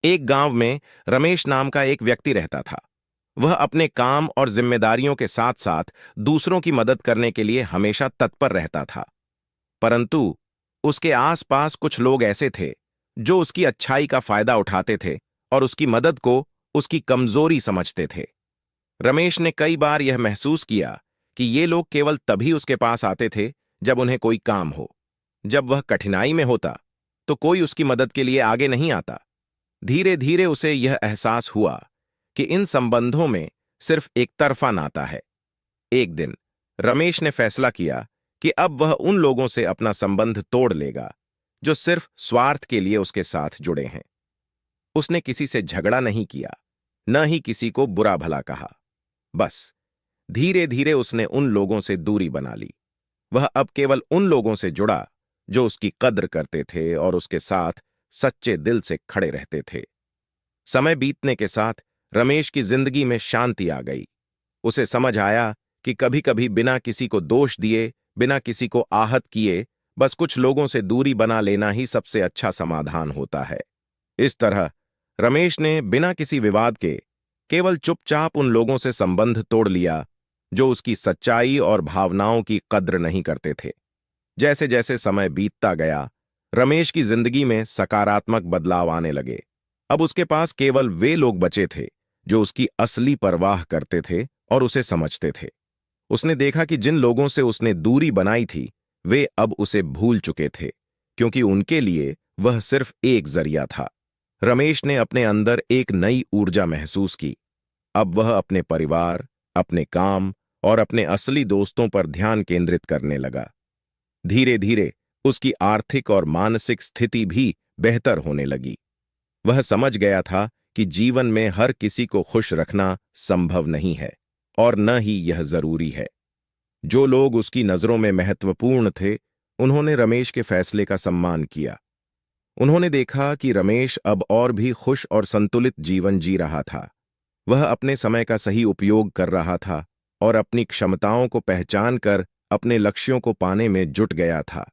एक गांव में रमेश नाम का एक व्यक्ति रहता था। वह अपने काम और जिम्मेदारियों के साथ साथ दूसरों की मदद करने के लिए हमेशा तत्पर रहता था। परंतु उसके आसपास कुछ लोग ऐसे थे जो उसकी अच्छाई का फायदा उठाते थे और उसकी मदद को उसकी कमजोरी समझते थे। रमेश ने कई बार यह महसूस किया कि ये लोग केवल तभी उसके पास आते थे जब उन्हें कोई काम हो। जब वह कठिनाई में होता तो कोई उसकी मदद के लिए आगे नहीं आता। धीरे धीरे उसे यह एहसास हुआ कि इन संबंधों में सिर्फ एक तरफा नाता है। एक दिन रमेश ने फैसला किया कि अब वह उन लोगों से अपना संबंध तोड़ लेगा जो सिर्फ स्वार्थ के लिए उसके साथ जुड़े हैं। उसने किसी से झगड़ा नहीं किया, न ही किसी को बुरा भला कहा। बस धीरे धीरे उसने उन लोगों से दूरी बना ली। वह अब केवल उन लोगों से जुड़ा जो उसकी कद्र करते थे और उसके साथ सच्चे दिल से खड़े रहते थे। समय बीतने के साथ रमेश की जिंदगी में शांति आ गई। उसे समझ आया कि कभी कभी बिना किसी को दोष दिए, बिना किसी को आहत किए, बस कुछ लोगों से दूरी बना लेना ही सबसे अच्छा समाधान होता है। इस तरह रमेश ने बिना किसी विवाद के केवल चुपचाप उन लोगों से संबंध तोड़ लिया जो उसकी सच्चाई और भावनाओं की कद्र नहीं करते थे। जैसे जैसे समय बीतता गया, रमेश की जिंदगी में सकारात्मक बदलाव आने लगे। अब उसके पास केवल वे लोग बचे थे जो उसकी असली परवाह करते थे और उसे समझते थे। उसने देखा कि जिन लोगों से उसने दूरी बनाई थी वे अब उसे भूल चुके थे, क्योंकि उनके लिए वह सिर्फ एक जरिया था। रमेश ने अपने अंदर एक नई ऊर्जा महसूस की। अब वह अपने परिवार, अपने काम और अपने असली दोस्तों पर ध्यान केंद्रित करने लगा। धीरे धीरे उसकी आर्थिक और मानसिक स्थिति भी बेहतर होने लगी। वह समझ गया था कि जीवन में हर किसी को खुश रखना संभव नहीं है और न ही यह जरूरी है। जो लोग उसकी नजरों में महत्वपूर्ण थे, उन्होंने रमेश के फैसले का सम्मान किया। उन्होंने देखा कि रमेश अब और भी खुश और संतुलित जीवन जी रहा था। वह अपने समय का सही उपयोग कर रहा था और अपनी क्षमताओं को पहचान कर अपने लक्ष्यों को पाने में जुट गया था।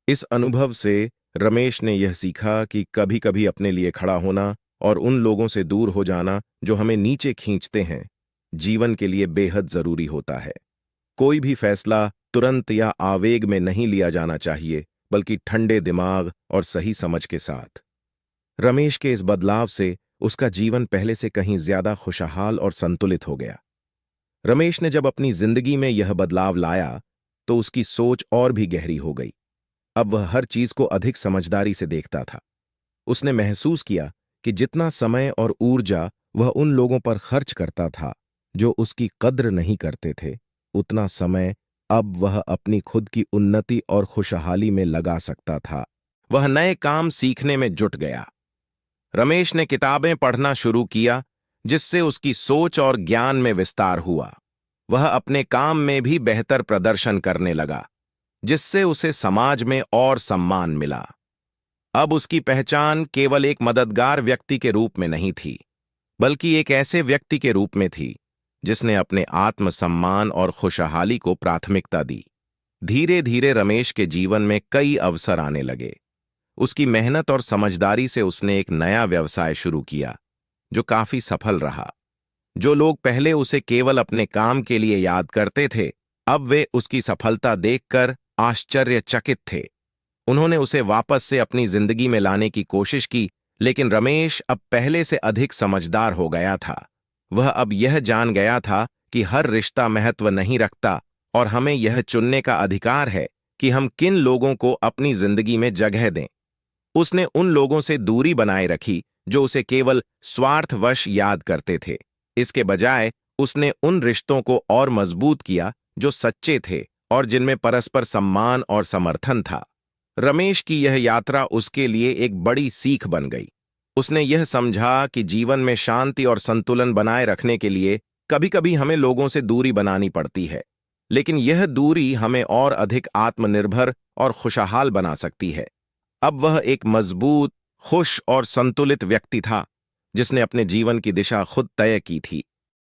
इस अनुभव से रमेश ने यह सीखा कि कभी कभी अपने लिए खड़ा होना और उन लोगों से दूर हो जाना जो हमें नीचे खींचते हैं, जीवन के लिए बेहद जरूरी होता है। कोई भी फैसला तुरंत या आवेग में नहीं लिया जाना चाहिए, बल्कि ठंडे दिमाग और सही समझ के साथ। रमेश के इस बदलाव से उसका जीवन पहले से कहीं ज्यादा खुशहाल और संतुलित हो गया। रमेश ने जब अपनी जिंदगी में यह बदलाव लाया तो उसकी सोच और भी गहरी हो गई। अब वह हर चीज को अधिक समझदारी से देखता था। उसने महसूस किया कि जितना समय और ऊर्जा वह उन लोगों पर खर्च करता था जो उसकी कद्र नहीं करते थे, उतना समय अब वह अपनी खुद की उन्नति और खुशहाली में लगा सकता था। वह नए काम सीखने में जुट गया। रमेश ने किताबें पढ़ना शुरू किया, जिससे उसकी सोच और ज्ञान में विस्तार हुआ। वह अपने काम में भी बेहतर प्रदर्शन करने लगा, जिससे उसे समाज में और सम्मान मिला। अब उसकी पहचान केवल एक मददगार व्यक्ति के रूप में नहीं थी, बल्कि एक ऐसे व्यक्ति के रूप में थी जिसने अपने आत्मसम्मान और खुशहाली को प्राथमिकता दी। धीरे धीरे रमेश के जीवन में कई अवसर आने लगे। उसकी मेहनत और समझदारी से उसने एक नया व्यवसाय शुरू किया, जो काफी सफल रहा। जो लोग पहले उसे केवल अपने काम के लिए याद करते थे, अब वे उसकी सफलता देखकर आश्चर्यचकित थे। उन्होंने उसे वापस से अपनी जिंदगी में लाने की कोशिश की, लेकिन रमेश अब पहले से अधिक समझदार हो गया था। वह अब यह जान गया था कि हर रिश्ता महत्व नहीं रखता और हमें यह चुनने का अधिकार है कि हम किन लोगों को अपनी जिंदगी में जगह दें। उसने उन लोगों से दूरी बनाए रखी जो उसे केवल स्वार्थवश याद करते थे। इसके बजाय उसने उन रिश्तों को और मजबूत किया जो सच्चे थे और जिनमें परस्पर सम्मान और समर्थन था। रमेश की यह यात्रा उसके लिए एक बड़ी सीख बन गई। उसने यह समझा कि जीवन में शांति और संतुलन बनाए रखने के लिए कभी-कभी हमें लोगों से दूरी बनानी पड़ती है, लेकिन यह दूरी हमें और अधिक आत्मनिर्भर और खुशहाल बना सकती है। अब वह एक मजबूत, खुश और संतुलित व्यक्ति था, जिसने अपने जीवन की दिशा खुद तय की थी।